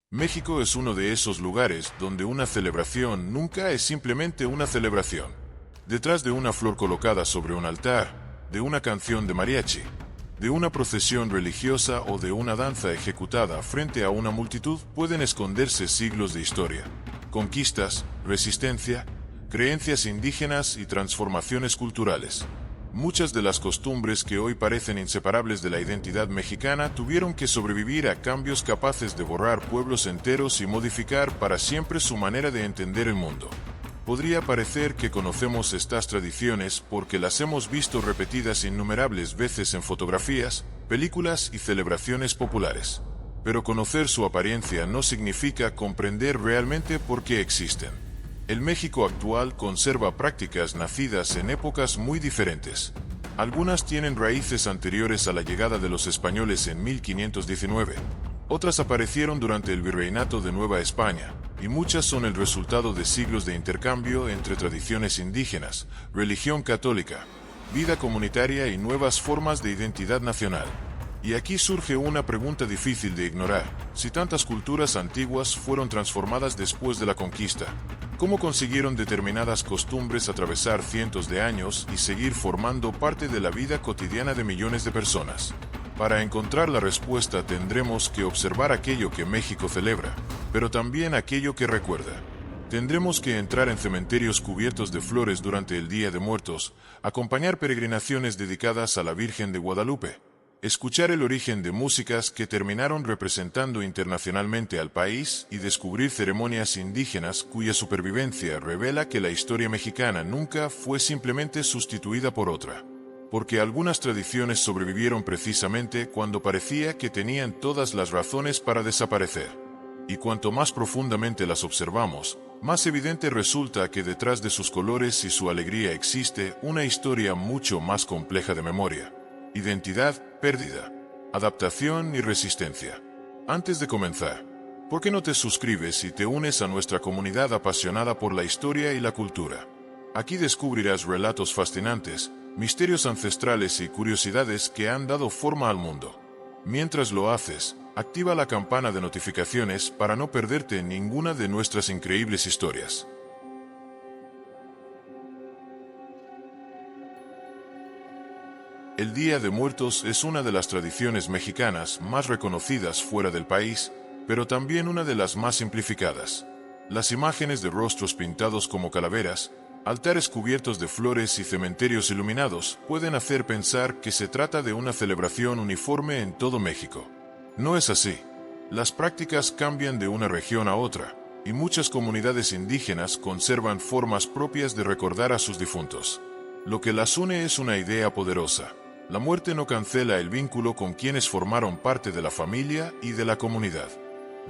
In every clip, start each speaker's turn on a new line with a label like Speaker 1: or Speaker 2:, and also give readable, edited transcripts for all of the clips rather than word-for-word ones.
Speaker 1: México es uno de esos lugares donde una celebración nunca es simplemente una celebración. Detrás de una flor colocada sobre un altar, de una canción de mariachi, de una procesión religiosa o de una danza ejecutada frente a una multitud pueden esconderse siglos de historia, conquistas, resistencia, creencias indígenas y transformaciones culturales. Muchas de las costumbres que hoy parecen inseparables de la identidad mexicana tuvieron que sobrevivir a cambios capaces de borrar pueblos enteros y modificar para siempre su manera de entender el mundo. Podría parecer que conocemos estas tradiciones porque las hemos visto repetidas innumerables veces en fotografías, películas y celebraciones populares. Pero conocer su apariencia no significa comprender realmente por qué existen. El México actual conserva prácticas nacidas en épocas muy diferentes. Algunas tienen raíces anteriores a la llegada de los españoles en 1519. Otras aparecieron durante el Virreinato de Nueva España, y muchas son el resultado de siglos de intercambio entre tradiciones indígenas, religión católica, vida comunitaria y nuevas formas de identidad nacional. Y aquí surge una pregunta difícil de ignorar: si tantas culturas antiguas fueron transformadas después de la conquista, ¿cómo consiguieron determinadas costumbres atravesar cientos de años y seguir formando parte de la vida cotidiana de millones de personas? Para encontrar la respuesta tendremos que observar aquello que México celebra, pero también aquello que recuerda. Tendremos que entrar en cementerios cubiertos de flores durante el Día de Muertos, acompañar peregrinaciones dedicadas a la Virgen de Guadalupe, escuchar el origen de músicas que terminaron representando internacionalmente al país y descubrir ceremonias indígenas cuya supervivencia revela que la historia mexicana nunca fue simplemente sustituida por otra. Porque algunas tradiciones sobrevivieron precisamente cuando parecía que tenían todas las razones para desaparecer. Y cuanto más profundamente las observamos, más evidente resulta que detrás de sus colores y su alegría existe una historia mucho más compleja de memoria, identidad, pérdida, adaptación y resistencia. Antes de comenzar, ¿por qué no te suscribes y te unes a nuestra comunidad apasionada por la historia y la cultura? Aquí descubrirás relatos fascinantes, misterios ancestrales y curiosidades que han dado forma al mundo. Mientras lo haces, activa la campana de notificaciones para no perderte ninguna de nuestras increíbles historias. El Día de Muertos es una de las tradiciones mexicanas más reconocidas fuera del país, pero también una de las más simplificadas. Las imágenes de rostros pintados como calaveras, altares cubiertos de flores y cementerios iluminados pueden hacer pensar que se trata de una celebración uniforme en todo México. No es así. Las prácticas cambian de una región a otra, y muchas comunidades indígenas conservan formas propias de recordar a sus difuntos. Lo que las une es una idea poderosa: la muerte no cancela el vínculo con quienes formaron parte de la familia y de la comunidad.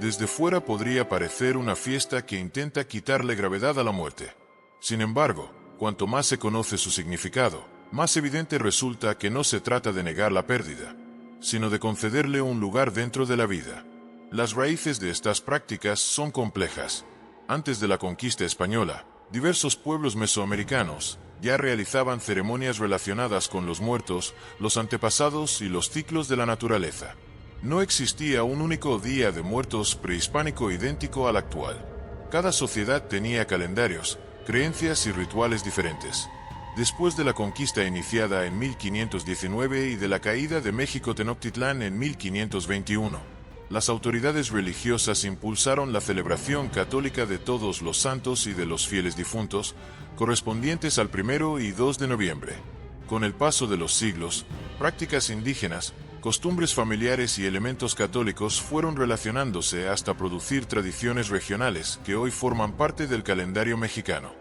Speaker 1: Desde fuera podría parecer una fiesta que intenta quitarle gravedad a la muerte. Sin embargo, cuanto más se conoce su significado, más evidente resulta que no se trata de negar la pérdida, sino de concederle un lugar dentro de la vida. Las raíces de estas prácticas son complejas. Antes de la conquista española, diversos pueblos mesoamericanos ya realizaban ceremonias relacionadas con los muertos, los antepasados y los ciclos de la naturaleza. No existía un único día de muertos prehispánico idéntico al actual. Cada sociedad tenía calendarios, creencias y rituales diferentes. Después de la conquista iniciada en 1519 y de la caída de México Tenochtitlán en 1521, las autoridades religiosas impulsaron la celebración católica de todos los santos y de los fieles difuntos, correspondientes al 1 y 2 de noviembre. Con el paso de los siglos, prácticas indígenas, costumbres familiares y elementos católicos fueron relacionándose hasta producir tradiciones regionales que hoy forman parte del calendario mexicano.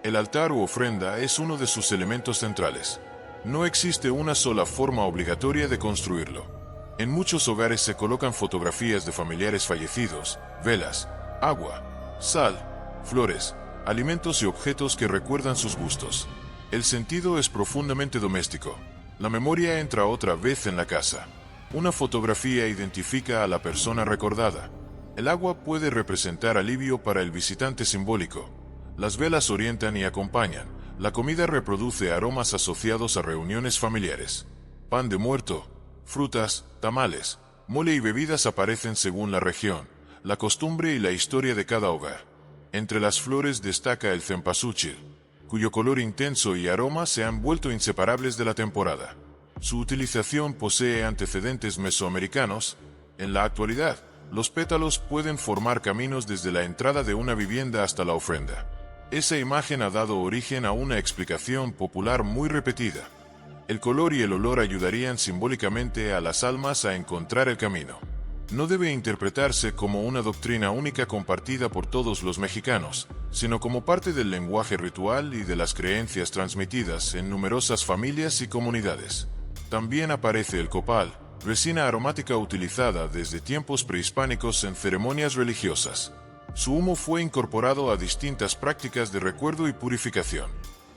Speaker 1: El altar u ofrenda es uno de sus elementos centrales. No existe una sola forma obligatoria de construirlo. En muchos hogares se colocan fotografías de familiares fallecidos, velas, agua, sal, flores, alimentos y objetos que recuerdan sus gustos. El sentido es profundamente doméstico. La memoria entra otra vez en la casa. Una fotografía identifica a la persona recordada. El agua puede representar alivio para el visitante simbólico. Las velas orientan y acompañan. La comida reproduce aromas asociados a reuniones familiares. Pan de muerto, frutas, tamales, mole y bebidas aparecen según la región. la costumbre y la historia de cada hogar. Entre las flores destaca el cempasúchil, cuyo color intenso y aroma se han vuelto inseparables de la temporada. Su utilización posee antecedentes mesoamericanos. En la actualidad, los pétalos pueden formar caminos desde la entrada de una vivienda hasta la ofrenda. Esa imagen ha dado origen a una explicación popular muy repetida. El color y el olor ayudarían simbólicamente a las almas a encontrar el camino. No debe interpretarse como una doctrina única compartida por todos los mexicanos, sino como parte del lenguaje ritual y de las creencias transmitidas en numerosas familias y comunidades. También aparece el copal, resina aromática utilizada desde tiempos prehispánicos en ceremonias religiosas. Su humo fue incorporado a distintas prácticas de recuerdo y purificación.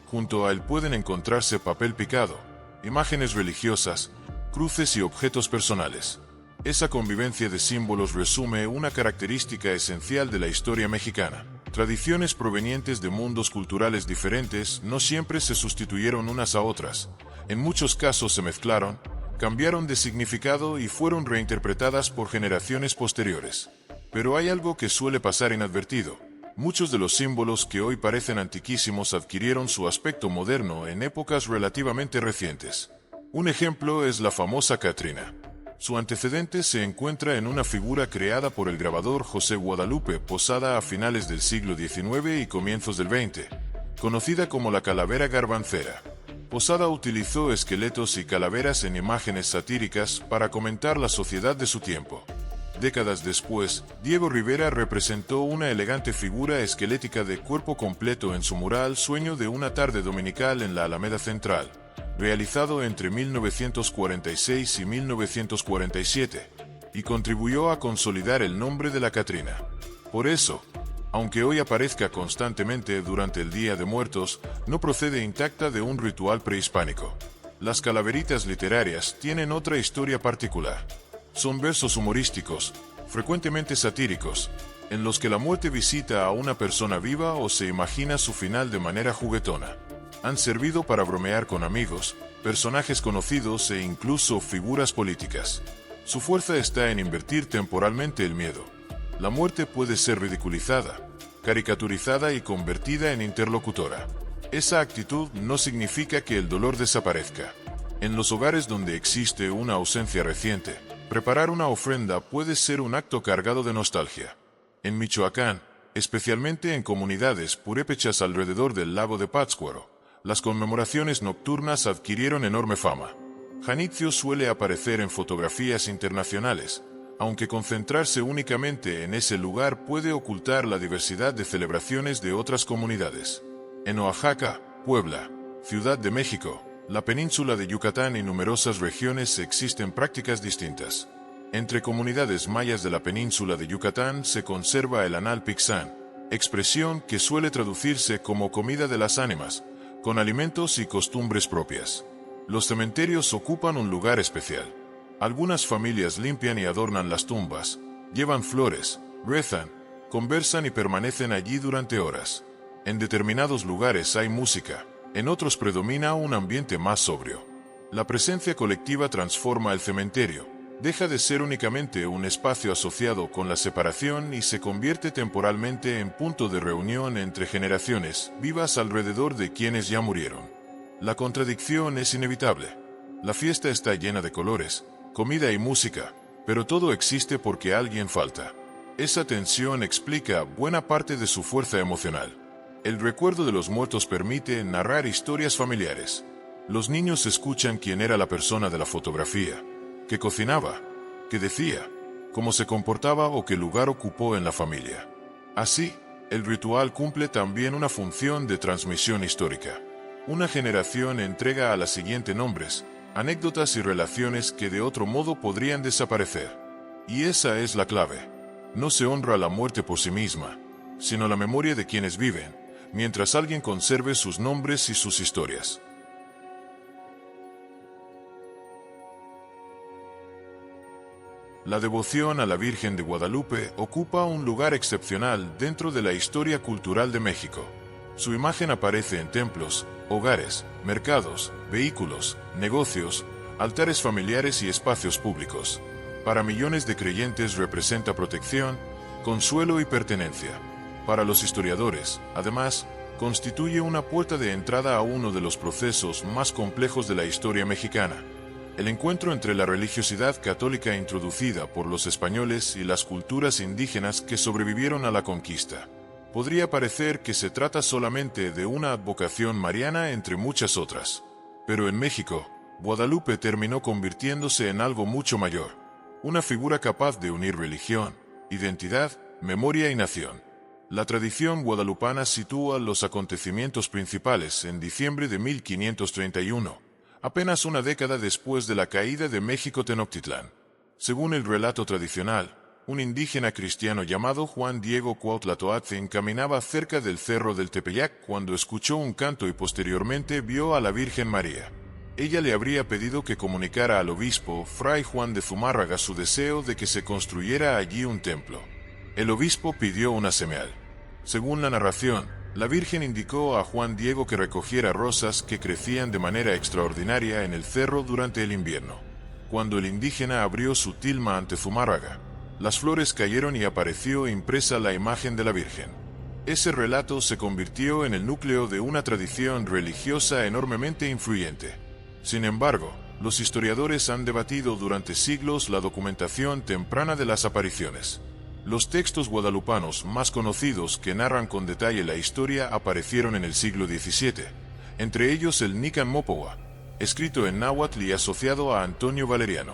Speaker 1: Junto a él pueden encontrarse papel picado, imágenes religiosas, cruces y objetos personales. Esa convivencia de símbolos resume una característica esencial de la historia mexicana. Tradiciones provenientes de mundos culturales diferentes no siempre se sustituyeron unas a otras. En muchos casos se mezclaron, cambiaron de significado y fueron reinterpretadas por generaciones posteriores. Pero hay algo que suele pasar inadvertido. Muchos de los símbolos que hoy parecen antiquísimos adquirieron su aspecto moderno en épocas relativamente recientes. Un ejemplo es la famosa Catrina. Su antecedente se encuentra en una figura creada por el grabador José Guadalupe Posada a finales del siglo XIX y comienzos del XX, conocida como la calavera garbancera. Posada utilizó esqueletos y calaveras en imágenes satíricas para comentar la sociedad de su tiempo. Décadas después, Diego Rivera representó una elegante figura esquelética de cuerpo completo en su mural Sueño de una tarde dominical en la Alameda Central, realizado entre 1946 y 1947, y contribuyó a consolidar el nombre de la Catrina. Por eso, aunque hoy aparezca constantemente durante el Día de Muertos, no procede intacta de un ritual prehispánico. Las calaveritas literarias tienen otra historia particular. Son versos humorísticos, frecuentemente satíricos, en los que la muerte visita a una persona viva o se imagina su final de manera juguetona. Han servido para bromear con amigos, personajes conocidos e incluso figuras políticas. Su fuerza está en invertir temporalmente el miedo. La muerte puede ser ridiculizada, caricaturizada y convertida en interlocutora. Esa actitud no significa que el dolor desaparezca. En los hogares donde existe una ausencia reciente, preparar una ofrenda puede ser un acto cargado de nostalgia. En Michoacán, especialmente en comunidades purépechas alrededor del lago de Pátzcuaro, las conmemoraciones nocturnas adquirieron enorme fama. Janitzio suele aparecer en fotografías internacionales, aunque concentrarse únicamente en ese lugar puede ocultar la diversidad de celebraciones de otras comunidades. En Oaxaca, Puebla, Ciudad de México, la península de Yucatán y numerosas regiones existen prácticas distintas. Entre comunidades mayas de la península de Yucatán se conserva el Anal Pixán, expresión que suele traducirse como comida de las ánimas, con alimentos y costumbres propias. Los cementerios ocupan un lugar especial. Algunas familias limpian y adornan las tumbas, llevan flores, rezan, conversan y permanecen allí durante horas. En determinados lugares hay música, en otros predomina un ambiente más sobrio. La presencia colectiva transforma el cementerio, deja de ser únicamente un espacio asociado con la separación y se convierte temporalmente en punto de reunión entre generaciones vivas alrededor de quienes ya murieron. La contradicción es inevitable. La fiesta está llena de colores, comida y música, pero todo existe porque alguien falta. Esa tensión explica buena parte de su fuerza emocional. El recuerdo de los muertos permite narrar historias familiares. Los niños escuchan quién era la persona de la fotografía, qué cocinaba, qué decía, cómo se comportaba o qué lugar ocupó en la familia. Así, el ritual cumple también una función de transmisión histórica. Una generación entrega a la siguiente nombres, anécdotas y relaciones que de otro modo podrían desaparecer. Y esa es la clave. No se honra la muerte por sí misma, sino la memoria de quienes viven, mientras alguien conserve sus nombres y sus historias. La devoción a la Virgen de Guadalupe ocupa un lugar excepcional dentro de la historia cultural de México. Su imagen aparece en templos, hogares, mercados, vehículos, negocios, altares familiares y espacios públicos. Para millones de creyentes representa protección, consuelo y pertenencia. Para los historiadores, además, constituye una puerta de entrada a uno de los procesos más complejos de la historia mexicana: el encuentro entre la religiosidad católica introducida por los españoles y las culturas indígenas que sobrevivieron a la conquista. Podría parecer que se trata solamente de una advocación mariana entre muchas otras, pero en México, Guadalupe terminó convirtiéndose en algo mucho mayor: una figura capaz de unir religión, identidad, memoria y nación. La tradición guadalupana sitúa los acontecimientos principales en diciembre de 1531, apenas una década después de la caída de México Tenochtitlán. Según el relato tradicional, un indígena cristiano llamado Juan Diego Cuauhtlatoatzin caminaba cerca del cerro del Tepeyac cuando escuchó un canto y posteriormente vio a la Virgen María. Ella le habría pedido que comunicara al obispo, Fray Juan de Zumárraga, su deseo de que se construyera allí un templo. El obispo pidió una señal. Según la narración, la Virgen indicó a Juan Diego que recogiera rosas que crecían de manera extraordinaria en el cerro durante el invierno. Cuando el indígena abrió su tilma ante Zumárraga, las flores cayeron y apareció impresa la imagen de la Virgen. Ese relato se convirtió en el núcleo de una tradición religiosa enormemente influyente. Sin embargo, los historiadores han debatido durante siglos la documentación temprana de las apariciones. Los textos guadalupanos más conocidos que narran con detalle la historia aparecieron en el siglo XVII, entre ellos el Nican Mopohua, escrito en náhuatl y asociado a Antonio Valeriano.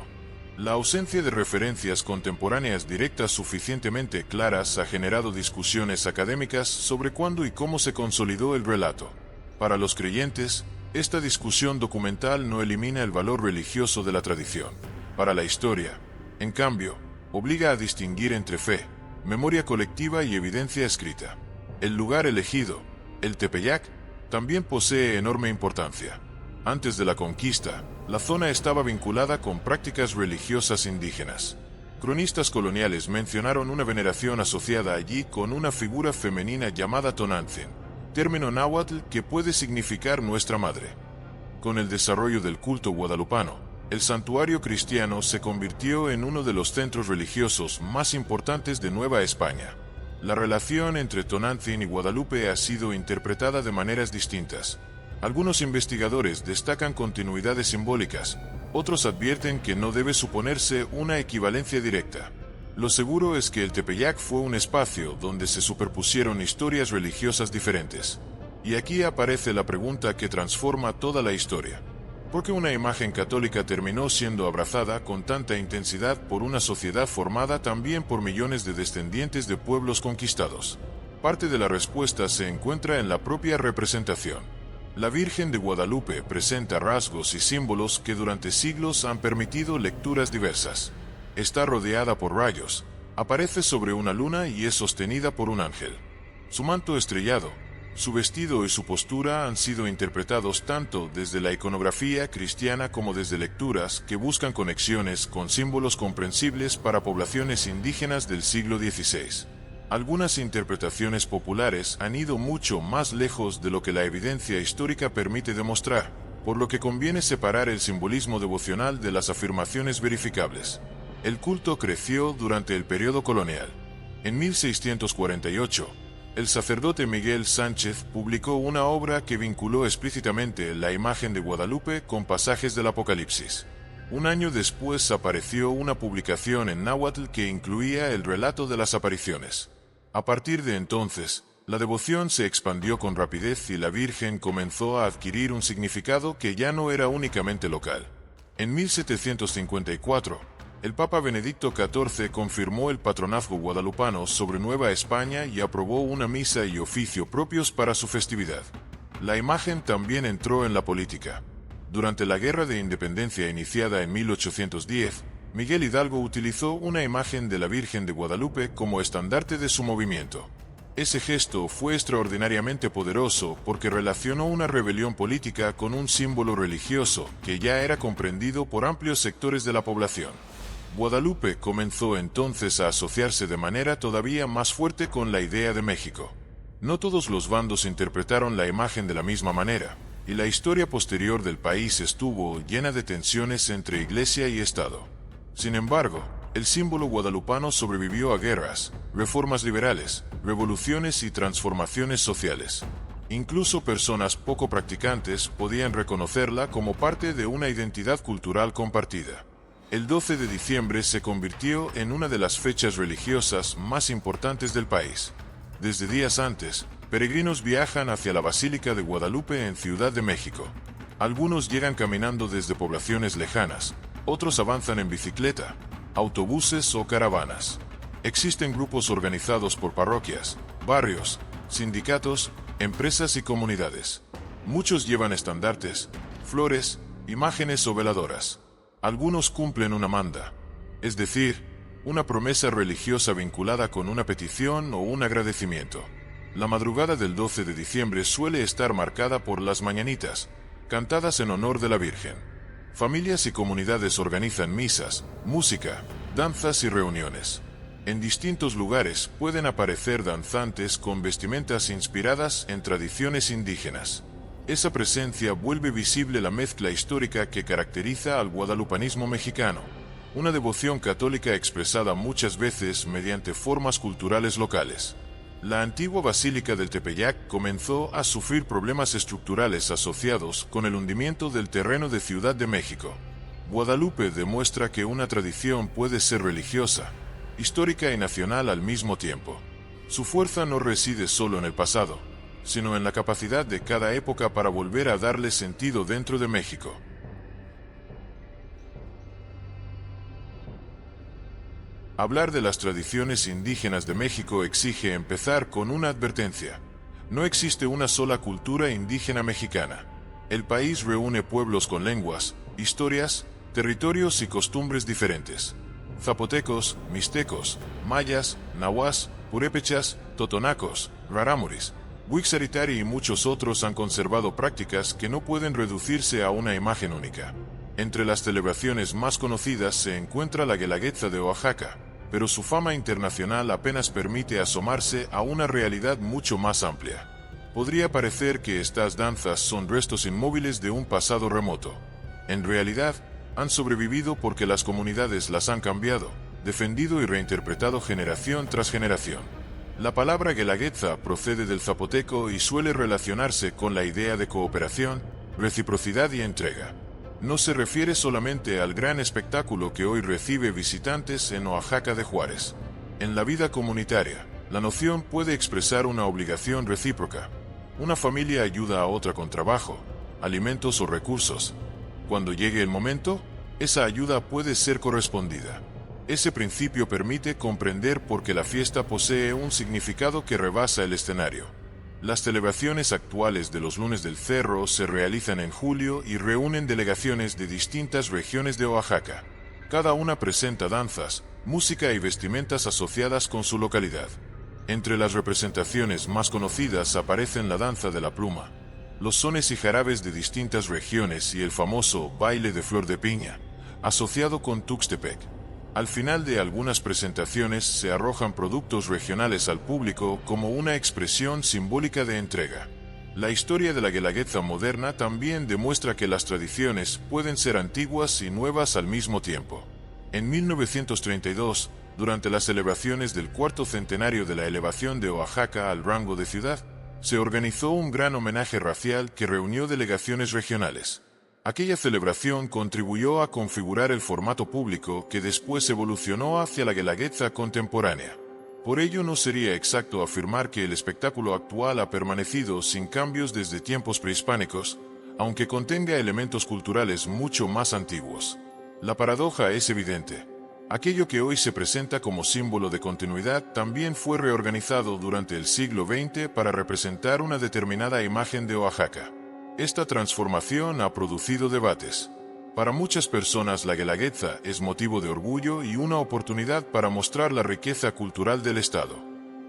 Speaker 1: La ausencia de referencias contemporáneas directas suficientemente claras ha generado discusiones académicas sobre cuándo y cómo se consolidó el relato. Para los creyentes, esta discusión documental no elimina el valor religioso de la tradición. Para la historia, en cambio, obliga a distinguir entre fe, memoria colectiva y evidencia escrita. El lugar elegido, el Tepeyac, también posee enorme importancia. Antes de la conquista, la zona estaba vinculada con prácticas religiosas indígenas. Cronistas coloniales mencionaron una veneración asociada allí con una figura femenina llamada Tonantzin, término náhuatl que puede significar nuestra madre. Con el desarrollo del culto guadalupano, el santuario cristiano se convirtió en uno de los centros religiosos más importantes de Nueva España. La relación entre Tonantzin y Guadalupe ha sido interpretada de maneras distintas. Algunos investigadores destacan continuidades simbólicas, otros advierten que no debe suponerse una equivalencia directa. Lo seguro es que el Tepeyac fue un espacio donde se superpusieron historias religiosas diferentes. Y aquí aparece la pregunta que transforma toda la historia: ¿por qué una imagen católica terminó siendo abrazada con tanta intensidad por una sociedad formada también por millones de descendientes de pueblos conquistados? Parte de la respuesta se encuentra en la propia representación. La Virgen de Guadalupe presenta rasgos y símbolos que durante siglos han permitido lecturas diversas. Está rodeada por rayos, aparece sobre una luna y es sostenida por un ángel. Su manto estrellado, su vestido y su postura han sido interpretados tanto desde la iconografía cristiana como desde lecturas que buscan conexiones con símbolos comprensibles para poblaciones indígenas del siglo XVI. Algunas interpretaciones populares han ido mucho más lejos de lo que la evidencia histórica permite demostrar, por lo que conviene separar el simbolismo devocional de las afirmaciones verificables. El culto creció durante el periodo colonial. En 1648, el sacerdote Miguel Sánchez publicó una obra que vinculó explícitamente la imagen de Guadalupe con pasajes del Apocalipsis. Un año después apareció una publicación en náhuatl que incluía el relato de las apariciones. A partir de entonces, la devoción se expandió con rapidez y la Virgen comenzó a adquirir un significado que ya no era únicamente local. En 1754, el Papa Benedicto XIV confirmó el patronazgo guadalupano sobre Nueva España y aprobó una misa y oficio propios para su festividad. La imagen también entró en la política. Durante la Guerra de Independencia iniciada en 1810, Miguel Hidalgo utilizó una imagen de la Virgen de Guadalupe como estandarte de su movimiento. Ese gesto fue extraordinariamente poderoso porque relacionó una rebelión política con un símbolo religioso que ya era comprendido por amplios sectores de la población. Guadalupe comenzó entonces a asociarse de manera todavía más fuerte con la idea de México. No todos los bandos interpretaron la imagen de la misma manera, y la historia posterior del país estuvo llena de tensiones entre Iglesia y Estado. Sin embargo, El símbolo guadalupano sobrevivió a guerras, reformas liberales, revoluciones y transformaciones sociales. Incluso personas poco practicantes podían reconocerla como parte de una identidad cultural compartida. El 12 de diciembre se convirtió en una de las fechas religiosas más importantes del país. Desde días antes, peregrinos viajan hacia la Basílica de Guadalupe en Ciudad de México. Algunos llegan caminando desde poblaciones lejanas, otros avanzan en bicicleta, autobuses o caravanas. Existen grupos organizados por parroquias, barrios, sindicatos, empresas y comunidades. Muchos llevan estandartes, flores, imágenes o veladoras. Algunos cumplen una manda, es decir, una promesa religiosa vinculada con una petición o un agradecimiento. La madrugada del 12 de diciembre suele estar marcada por las mañanitas, cantadas en honor de la Virgen. Familias y comunidades organizan misas, música, danzas y reuniones. En distintos lugares pueden aparecer danzantes con vestimentas inspiradas en tradiciones indígenas. Esa presencia vuelve visible la mezcla histórica que caracteriza al guadalupanismo mexicano, una devoción católica expresada muchas veces mediante formas culturales locales. La antigua Basílica del Tepeyac comenzó a sufrir problemas estructurales asociados con el hundimiento del terreno de Ciudad de México. Guadalupe demuestra que una tradición puede ser religiosa, histórica y nacional al mismo tiempo. Su fuerza no reside solo en el pasado, sino en la capacidad de cada época para volver a darle sentido dentro de México. Hablar de las tradiciones indígenas de México exige empezar con una advertencia. No existe una sola cultura indígena mexicana. El país reúne pueblos con lenguas, historias, territorios y costumbres diferentes. Zapotecos, mixtecos, mayas, nahuas, purépechas, totonacos, rarámuris, wixárikari y muchos otros han conservado prácticas que no pueden reducirse a una imagen única. Entre las celebraciones más conocidas se encuentra la Guelaguetza de Oaxaca, pero su fama internacional apenas permite asomarse a una realidad mucho más amplia. Podría parecer que estas danzas son restos inmóviles de un pasado remoto. En realidad, han sobrevivido porque las comunidades las han cambiado, defendido y reinterpretado generación tras generación. La palabra guelaguetza procede del zapoteco y suele relacionarse con la idea de cooperación, reciprocidad y entrega. No se refiere solamente al gran espectáculo que hoy recibe visitantes en Oaxaca de Juárez. En la vida comunitaria, la noción puede expresar una obligación recíproca. Una familia ayuda a otra con trabajo, alimentos o recursos. Cuando llegue el momento, esa ayuda puede ser correspondida. Ese principio permite comprender por qué la fiesta posee un significado que rebasa el escenario. Las celebraciones actuales de los Lunes del Cerro se realizan en julio y reúnen delegaciones de distintas regiones de Oaxaca. Cada una presenta danzas, música y vestimentas asociadas con su localidad. Entre las representaciones más conocidas aparecen la danza de la pluma, los sones y jarabes de distintas regiones y el famoso baile de flor de piña, asociado con Tuxtepec. Al final de algunas presentaciones se arrojan productos regionales al público como una expresión simbólica de entrega. La historia de la guelaguetza moderna también demuestra que las tradiciones pueden ser antiguas y nuevas al mismo tiempo. En 1932, durante las celebraciones del cuarto centenario de la elevación de Oaxaca al rango de ciudad, se organizó un gran homenaje racial que reunió delegaciones regionales. Aquella celebración contribuyó a configurar el formato público que después evolucionó hacia la guelaguetza contemporánea. Por ello no sería exacto afirmar que el espectáculo actual ha permanecido sin cambios desde tiempos prehispánicos, aunque contenga elementos culturales mucho más antiguos. La paradoja es evidente. Aquello que hoy se presenta como símbolo de continuidad también fue reorganizado durante el siglo XX para representar una determinada imagen de Oaxaca. Esta transformación ha producido debates. Para muchas personas la guelaguetza es motivo de orgullo y una oportunidad para mostrar la riqueza cultural del Estado.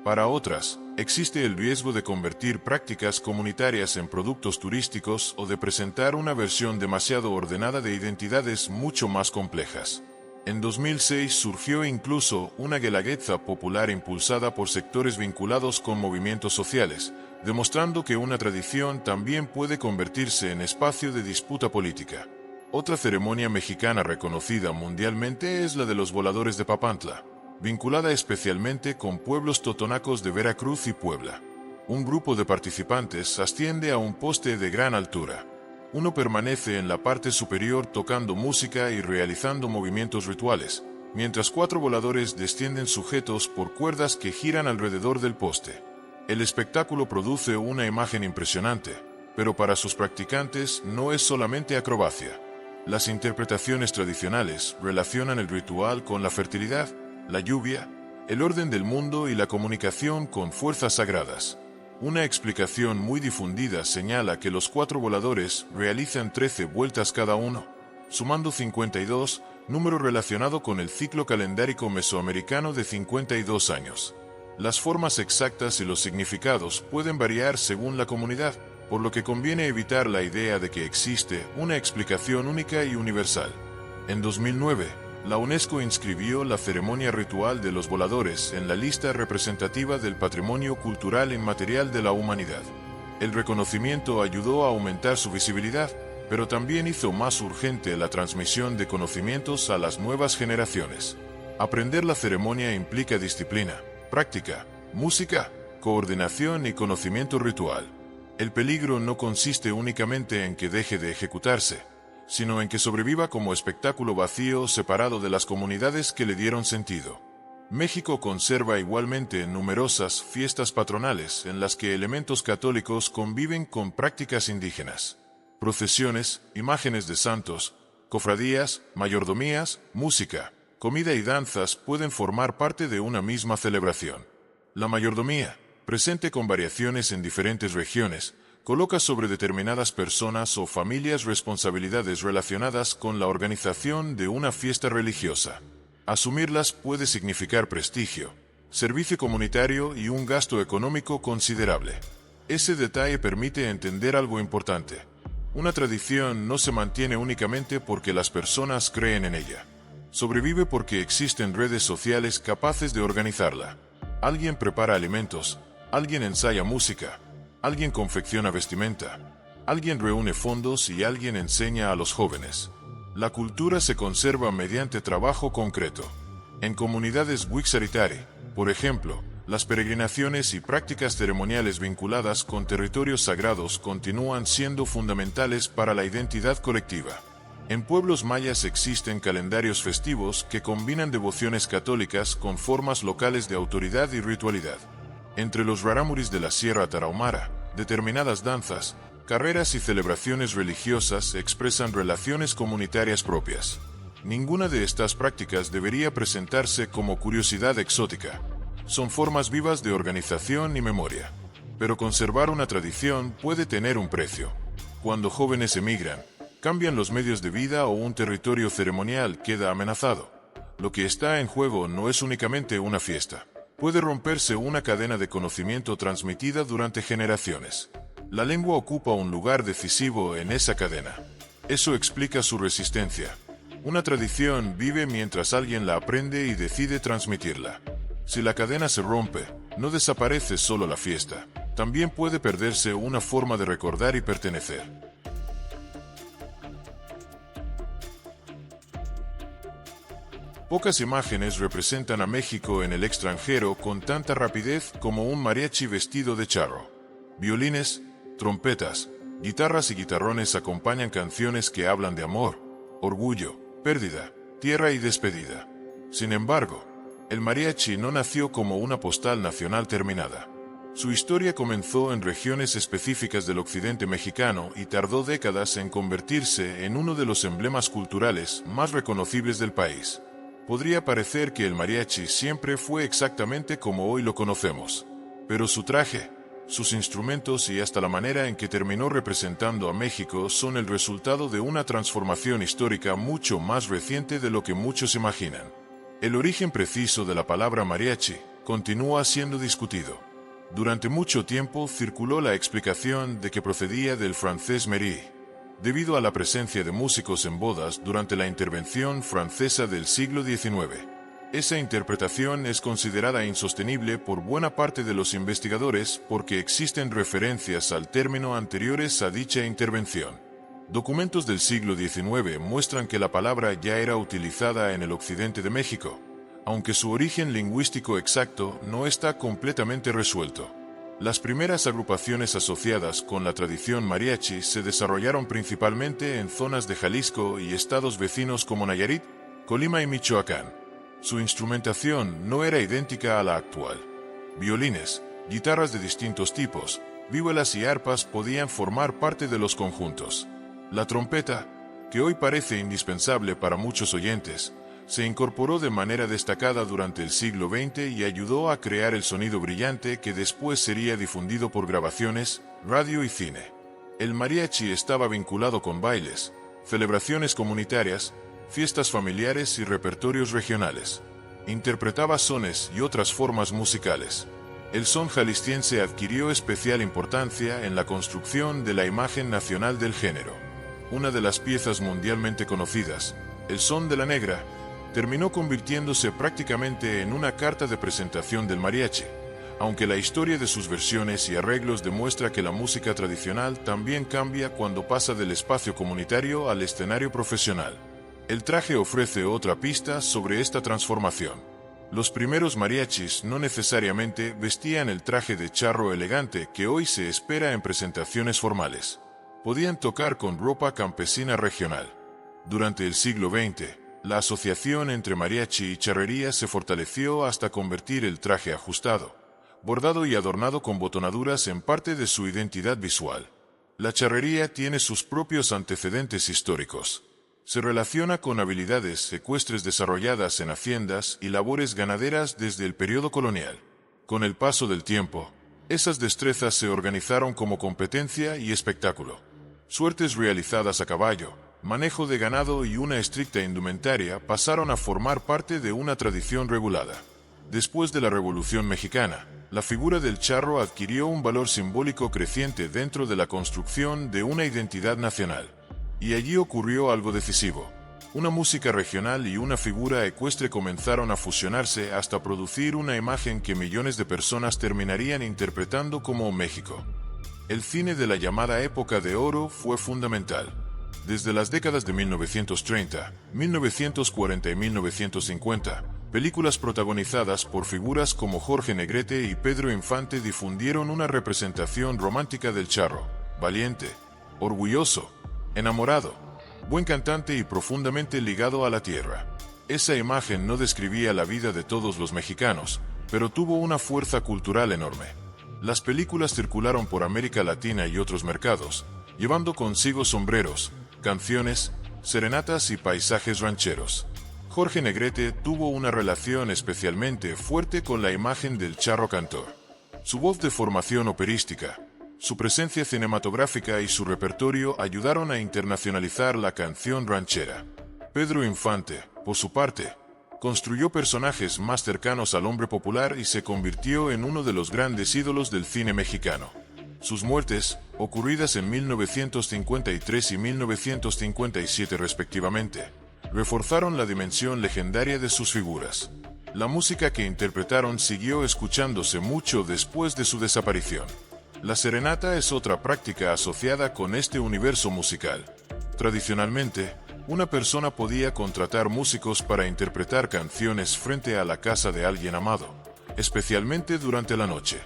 Speaker 1: Para otras, existe el riesgo de convertir prácticas comunitarias en productos turísticos o de presentar una versión demasiado ordenada de identidades mucho más complejas. En 2006 surgió incluso una guelaguetza popular impulsada por sectores vinculados con movimientos sociales, demostrando que una tradición también puede convertirse en espacio de disputa política. Otra ceremonia mexicana reconocida mundialmente es la de los voladores de Papantla, vinculada especialmente con pueblos totonacos de Veracruz y Puebla. Un grupo de participantes asciende a un poste de gran altura. Uno permanece en la parte superior tocando música y realizando movimientos rituales, mientras 4 voladores descienden sujetos por cuerdas que giran alrededor del poste. El espectáculo produce una imagen impresionante, pero para sus practicantes no es solamente acrobacia. Las interpretaciones tradicionales relacionan el ritual con la fertilidad, la lluvia, el orden del mundo y la comunicación con fuerzas sagradas. Una explicación muy difundida señala que los 4 voladores realizan 13 vueltas cada uno, sumando 52, número relacionado con el ciclo calendárico mesoamericano de 52 años. Las formas exactas y los significados pueden variar según la comunidad, por lo que conviene evitar la idea de que existe una explicación única y universal. En 2009, la UNESCO inscribió la ceremonia ritual de los voladores en la lista representativa del Patrimonio Cultural Inmaterial de la Humanidad. El reconocimiento ayudó a aumentar su visibilidad, pero también hizo más urgente la transmisión de conocimientos a las nuevas generaciones. Aprender la ceremonia implica disciplina, práctica, música, coordinación y conocimiento ritual. El peligro no consiste únicamente en que deje de ejecutarse, sino en que sobreviva como espectáculo vacío separado de las comunidades que le dieron sentido. México conserva igualmente numerosas fiestas patronales en las que elementos católicos conviven con prácticas indígenas. Procesiones, imágenes de santos, cofradías, mayordomías, música, comida y danzas pueden formar parte de una misma celebración. La mayordomía, presente con variaciones en diferentes regiones, coloca sobre determinadas personas o familias responsabilidades relacionadas con la organización de una fiesta religiosa. Asumirlas puede significar prestigio, servicio comunitario y un gasto económico considerable. Ese detalle permite entender algo importante. Una tradición no se mantiene únicamente porque las personas creen en ella. Sobrevive porque existen redes sociales capaces de organizarla. Alguien prepara alimentos, alguien ensaya música, alguien confecciona vestimenta, alguien reúne fondos y alguien enseña a los jóvenes. La cultura se conserva mediante trabajo concreto. En comunidades Wixárikari, por ejemplo, las peregrinaciones y prácticas ceremoniales vinculadas con territorios sagrados continúan siendo fundamentales para la identidad colectiva. En pueblos mayas existen calendarios festivos que combinan devociones católicas con formas locales de autoridad y ritualidad. Entre los rarámuris de la Sierra Tarahumara, determinadas danzas, carreras y celebraciones religiosas expresan relaciones comunitarias propias. Ninguna de estas prácticas debería presentarse como curiosidad exótica. Son formas vivas de organización y memoria. Pero conservar una tradición puede tener un precio. Cuando jóvenes emigran, cambian los medios de vida o un territorio ceremonial queda amenazado. Lo que está en juego no es únicamente una fiesta. Puede romperse una cadena de conocimiento transmitida durante generaciones. La lengua ocupa un lugar decisivo en esa cadena. Eso explica su resistencia. Una tradición vive mientras alguien la aprende y decide transmitirla. Si la cadena se rompe, no desaparece solo la fiesta. También puede perderse una forma de recordar y pertenecer. Pocas imágenes representan a México en el extranjero con tanta rapidez como un mariachi vestido de charro. Violines, trompetas, guitarras y guitarrones acompañan canciones que hablan de amor, orgullo, pérdida, tierra y despedida. Sin embargo, el mariachi no nació como una postal nacional terminada. Su historia comenzó en regiones específicas del occidente mexicano y tardó décadas en convertirse en uno de los emblemas culturales más reconocibles del país. Podría parecer que el mariachi siempre fue exactamente como hoy lo conocemos, pero su traje, sus instrumentos y hasta la manera en que terminó representando a México son el resultado de una transformación histórica mucho más reciente de lo que muchos imaginan. El origen preciso de la palabra mariachi continúa siendo discutido. Durante mucho tiempo circuló la explicación de que procedía del francés mairie, debido a la presencia de músicos en bodas durante la intervención francesa del siglo XIX. Esa interpretación es considerada insostenible por buena parte de los investigadores porque existen referencias al término anteriores a dicha intervención. Documentos del siglo XIX muestran que la palabra ya era utilizada en el occidente de México, aunque su origen lingüístico exacto no está completamente resuelto. Las primeras agrupaciones asociadas con la tradición mariachi se desarrollaron principalmente en zonas de Jalisco y estados vecinos como Nayarit, Colima y Michoacán. Su instrumentación no era idéntica a la actual. Violines, guitarras de distintos tipos, vihuelas y arpas podían formar parte de los conjuntos. La trompeta, que hoy parece indispensable para muchos oyentes, se incorporó de manera destacada durante el siglo XX y ayudó a crear el sonido brillante que después sería difundido por grabaciones, radio y cine. El mariachi estaba vinculado con bailes, celebraciones comunitarias, fiestas familiares y repertorios regionales. Interpretaba sones y otras formas musicales. El son jalisciense adquirió especial importancia en la construcción de la imagen nacional del género. Una de las piezas mundialmente conocidas, El Son de la Negra, terminó convirtiéndose prácticamente en una carta de presentación del mariachi, aunque la historia de sus versiones y arreglos demuestra que la música tradicional también cambia cuando pasa del espacio comunitario al escenario profesional. El traje ofrece otra pista sobre esta transformación. Los primeros mariachis no necesariamente vestían el traje de charro elegante que hoy se espera en presentaciones formales. Podían tocar con ropa campesina regional. Durante el siglo XX, la asociación entre mariachi y charrería se fortaleció hasta convertir el traje ajustado, bordado y adornado con botonaduras en parte de su identidad visual. La charrería tiene sus propios antecedentes históricos. Se relaciona con habilidades ecuestres desarrolladas en haciendas y labores ganaderas desde el periodo colonial. Con el paso del tiempo, esas destrezas se organizaron como competencia y espectáculo. Suertes realizadas a caballo, manejo de ganado y una estricta indumentaria pasaron a formar parte de una tradición regulada. Después de la Revolución Mexicana, la figura del charro adquirió un valor simbólico creciente dentro de la construcción de una identidad nacional. Y allí ocurrió algo decisivo. Una música regional y una figura ecuestre comenzaron a fusionarse hasta producir una imagen que millones de personas terminarían interpretando como México. El cine de la llamada época de oro fue fundamental. Desde las décadas de 1930, 1940 y 1950, películas protagonizadas por figuras como Jorge Negrete y Pedro Infante difundieron una representación romántica del charro, valiente, orgulloso, enamorado, buen cantante y profundamente ligado a la tierra. Esa imagen no describía la vida de todos los mexicanos, pero tuvo una fuerza cultural enorme. Las películas circularon por América Latina y otros mercados, llevando consigo sombreros, canciones, serenatas y paisajes rancheros. Jorge Negrete tuvo una relación especialmente fuerte con la imagen del charro cantor. Su voz de formación operística, su presencia cinematográfica y su repertorio ayudaron a internacionalizar la canción ranchera. Pedro Infante, por su parte, construyó personajes más cercanos al hombre popular y se convirtió en uno de los grandes ídolos del cine mexicano. Sus muertes, ocurridas en 1953 y 1957 respectivamente, reforzaron la dimensión legendaria de sus figuras. La música que interpretaron siguió escuchándose mucho después de su desaparición. La serenata es otra práctica asociada con este universo musical. Tradicionalmente, una persona podía contratar músicos para interpretar canciones frente a la casa de alguien amado, especialmente durante la noche.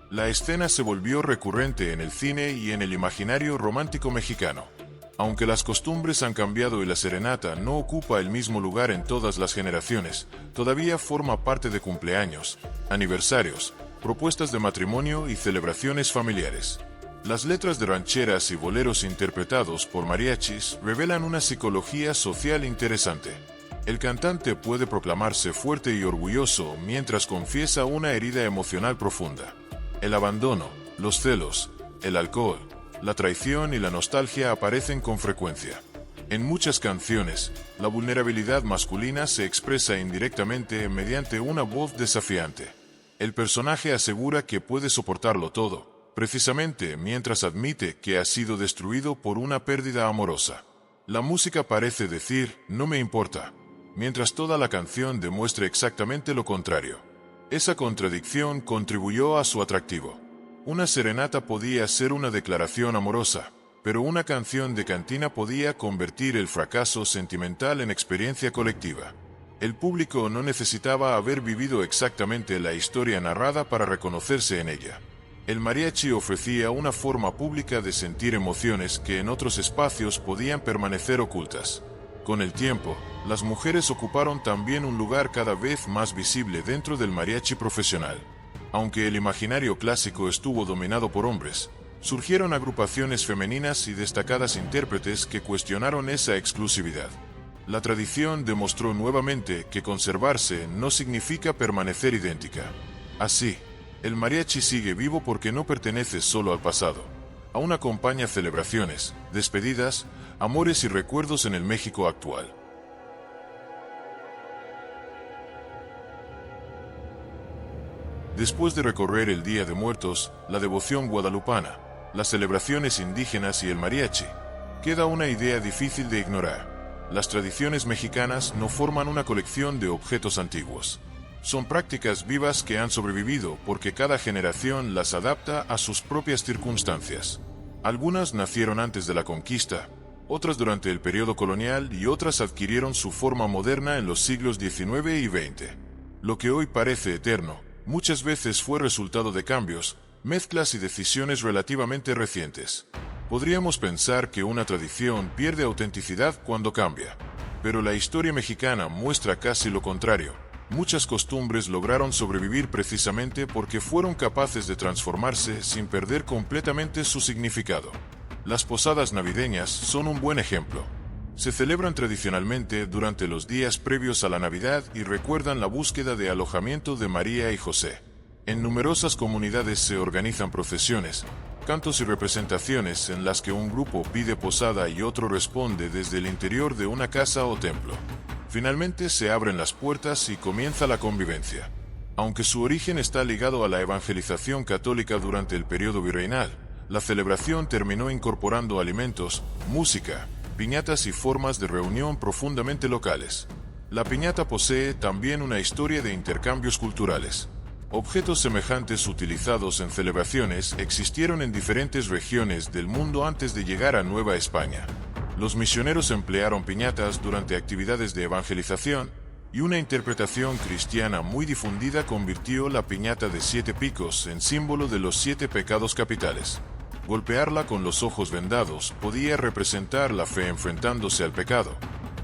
Speaker 1: La escena se volvió recurrente en el cine y en el imaginario romántico mexicano. Aunque las costumbres han cambiado y la serenata no ocupa el mismo lugar en todas las generaciones, todavía forma parte de cumpleaños, aniversarios, propuestas de matrimonio y celebraciones familiares. Las letras de rancheras y boleros interpretados por mariachis revelan una psicología social interesante. El cantante puede proclamarse fuerte y orgulloso mientras confiesa una herida emocional profunda. El abandono, los celos, el alcohol, la traición y la nostalgia aparecen con frecuencia. En muchas canciones, la vulnerabilidad masculina se expresa indirectamente mediante una voz desafiante. El personaje asegura que puede soportarlo todo, precisamente mientras admite que ha sido destruido por una pérdida amorosa. La música parece decir, no me importa, mientras toda la canción demuestra exactamente lo contrario. Esa contradicción contribuyó a su atractivo. Una serenata podía ser una declaración amorosa, pero una canción de cantina podía convertir el fracaso sentimental en experiencia colectiva. El público no necesitaba haber vivido exactamente la historia narrada para reconocerse en ella. El mariachi ofrecía una forma pública de sentir emociones que en otros espacios podían permanecer ocultas. Con el tiempo, las mujeres ocuparon también un lugar cada vez más visible dentro del mariachi profesional. Aunque el imaginario clásico estuvo dominado por hombres, surgieron agrupaciones femeninas y destacadas intérpretes que cuestionaron esa exclusividad. La tradición demostró nuevamente que conservarse no significa permanecer idéntica. Así, el mariachi sigue vivo porque no pertenece solo al pasado. Aún acompaña celebraciones, despedidas, amores y recuerdos en el México actual. Después de recorrer el Día de Muertos, la devoción guadalupana, las celebraciones indígenas y el mariachi, queda una idea difícil de ignorar. Las tradiciones mexicanas no forman una colección de objetos antiguos. Son prácticas vivas que han sobrevivido porque cada generación las adapta a sus propias circunstancias. Algunas nacieron antes de la conquista, otras durante el periodo colonial y otras adquirieron su forma moderna en los siglos XIX y XX. Lo que hoy parece eterno, muchas veces fue resultado de cambios, mezclas y decisiones relativamente recientes. Podríamos pensar que una tradición pierde autenticidad cuando cambia, pero la historia mexicana muestra casi lo contrario. Muchas costumbres lograron sobrevivir precisamente porque fueron capaces de transformarse sin perder completamente su significado. Las posadas navideñas son un buen ejemplo. Se celebran tradicionalmente durante los días previos a la Navidad y recuerdan la búsqueda de alojamiento de María y José. En numerosas comunidades se organizan procesiones, cantos y representaciones en las que un grupo pide posada y otro responde desde el interior de una casa o templo. Finalmente se abren las puertas y comienza la convivencia. Aunque su origen está ligado a la evangelización católica durante el periodo virreinal, la celebración terminó incorporando alimentos, música, piñatas y formas de reunión profundamente locales. La piñata posee también una historia de intercambios culturales. Objetos semejantes utilizados en celebraciones existieron en diferentes regiones del mundo antes de llegar a Nueva España. Los misioneros emplearon piñatas durante actividades de evangelización, y una interpretación cristiana muy difundida convirtió la piñata de 7 picos en símbolo de los 7 pecados capitales. Golpearla con los ojos vendados podía representar la fe enfrentándose al pecado,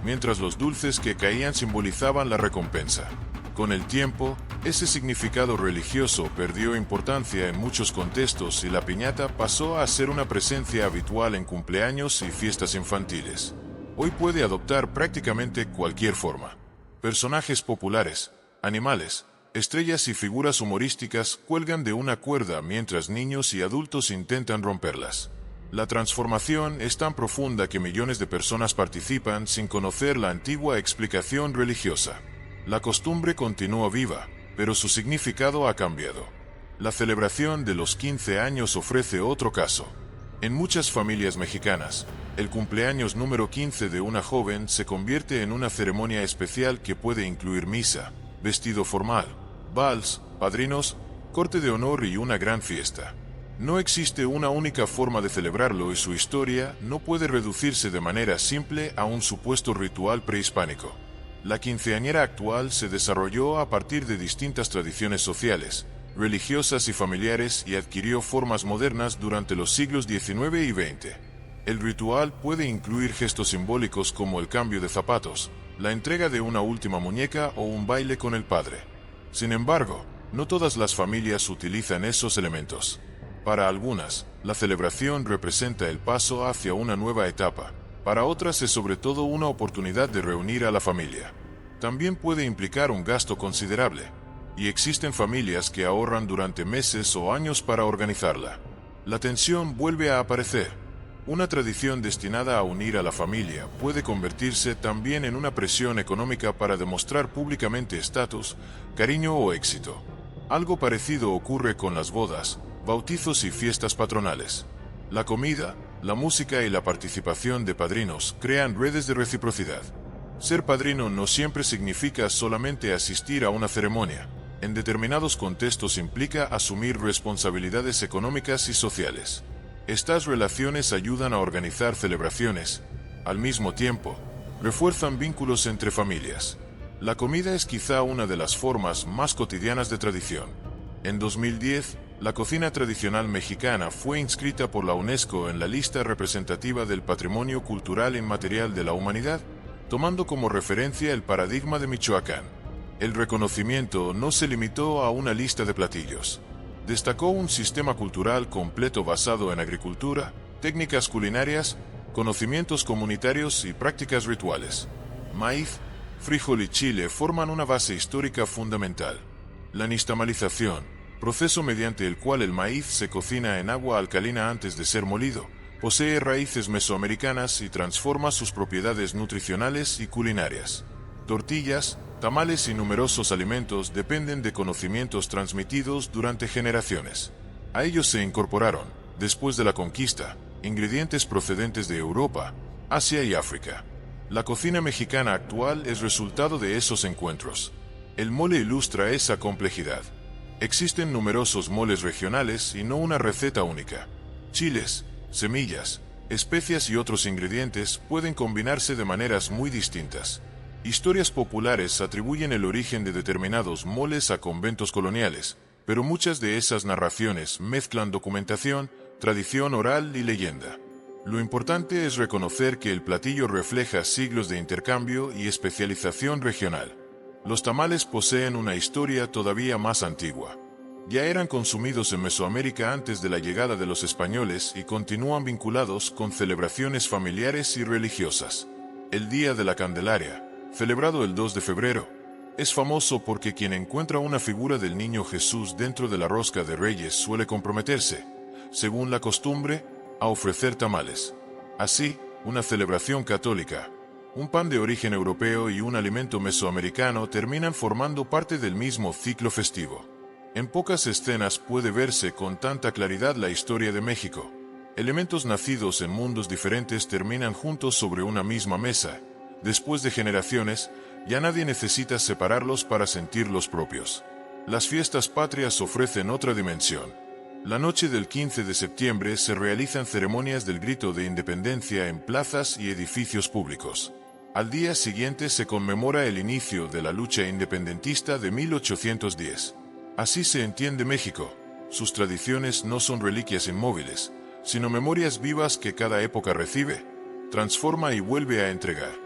Speaker 1: mientras los dulces que caían simbolizaban la recompensa. Con el tiempo, ese significado religioso perdió importancia en muchos contextos y la piñata pasó a ser una presencia habitual en cumpleaños y fiestas infantiles. Hoy puede adoptar prácticamente cualquier forma. Personajes populares, animales, estrellas y figuras humorísticas cuelgan de una cuerda mientras niños y adultos intentan romperlas. La transformación es tan profunda que millones de personas participan sin conocer la antigua explicación religiosa. La costumbre continúa viva, pero su significado ha cambiado. La celebración de los 15 años ofrece otro caso. En muchas familias mexicanas, el cumpleaños número 15 de una joven se convierte en una ceremonia especial que puede incluir misa, vestido formal, vals, padrinos, corte de honor y una gran fiesta. No existe una única forma de celebrarlo y su historia no puede reducirse de manera simple a un supuesto ritual prehispánico. La quinceañera actual se desarrolló a partir de distintas tradiciones sociales, religiosas y familiares y adquirió formas modernas durante los siglos XIX y XX. El ritual puede incluir gestos simbólicos como el cambio de zapatos, la entrega de una última muñeca o un baile con el padre. Sin embargo, no todas las familias utilizan esos elementos. Para algunas, la celebración representa el paso hacia una nueva etapa. Para otras es sobre todo una oportunidad de reunir a la familia. También puede implicar un gasto considerable, y existen familias que ahorran durante meses o años para organizarla. La tensión vuelve a aparecer. Una tradición destinada a unir a la familia puede convertirse también en una presión económica para demostrar públicamente estatus, cariño o éxito. Algo parecido ocurre con las bodas, bautizos y fiestas patronales. La comida, la música y la participación de padrinos crean redes de reciprocidad. Ser padrino no siempre significa solamente asistir a una ceremonia. En determinados contextos implica asumir responsabilidades económicas y sociales. Estas relaciones ayudan a organizar celebraciones. Al mismo tiempo, refuerzan vínculos entre familias. La comida es quizá una de las formas más cotidianas de tradición. En 2010, la cocina tradicional mexicana fue inscrita por la UNESCO en la lista representativa del Patrimonio Cultural Inmaterial de la Humanidad, tomando como referencia el paradigma de Michoacán. El reconocimiento no se limitó a una lista de platillos. Destacó un sistema cultural completo basado en agricultura, técnicas culinarias, conocimientos comunitarios y prácticas rituales. Maíz, frijol y chile forman una base histórica fundamental. La nixtamalización, proceso mediante el cual el maíz se cocina en agua alcalina antes de ser molido, posee raíces mesoamericanas y transforma sus propiedades nutricionales y culinarias. Tortillas, tamales y numerosos alimentos dependen de conocimientos transmitidos durante generaciones. A ellos se incorporaron, después de la conquista, ingredientes procedentes de Europa, Asia y África. La cocina mexicana actual es resultado de esos encuentros. El mole ilustra esa complejidad. Existen numerosos moles regionales y no una receta única. Chiles, semillas, especias y otros ingredientes pueden combinarse de maneras muy distintas. Historias populares atribuyen el origen de determinados moles a conventos coloniales, pero muchas de esas narraciones mezclan documentación, tradición oral y leyenda. Lo importante es reconocer que el platillo refleja siglos de intercambio y especialización regional. Los tamales poseen una historia todavía más antigua. Ya eran consumidos en Mesoamérica antes de la llegada de los españoles y continúan vinculados con celebraciones familiares y religiosas. El Día de la Candelaria, celebrado el 2 de febrero, es famoso porque quien encuentra una figura del niño Jesús dentro de la rosca de Reyes suele comprometerse, según la costumbre, a ofrecer tamales. Así, una celebración católica, un pan de origen europeo y un alimento mesoamericano terminan formando parte del mismo ciclo festivo. En pocas escenas puede verse con tanta claridad la historia de México. Elementos nacidos en mundos diferentes terminan juntos sobre una misma mesa. Después de generaciones, ya nadie necesita separarlos para sentirlos propios. Las fiestas patrias ofrecen otra dimensión. La noche del 15 de septiembre se realizan ceremonias del grito de independencia en plazas y edificios públicos. Al día siguiente se conmemora el inicio de la lucha independentista de 1810. Así se entiende México. Sus tradiciones no son reliquias inmóviles, sino memorias vivas que cada época recibe, transforma y vuelve a entregar.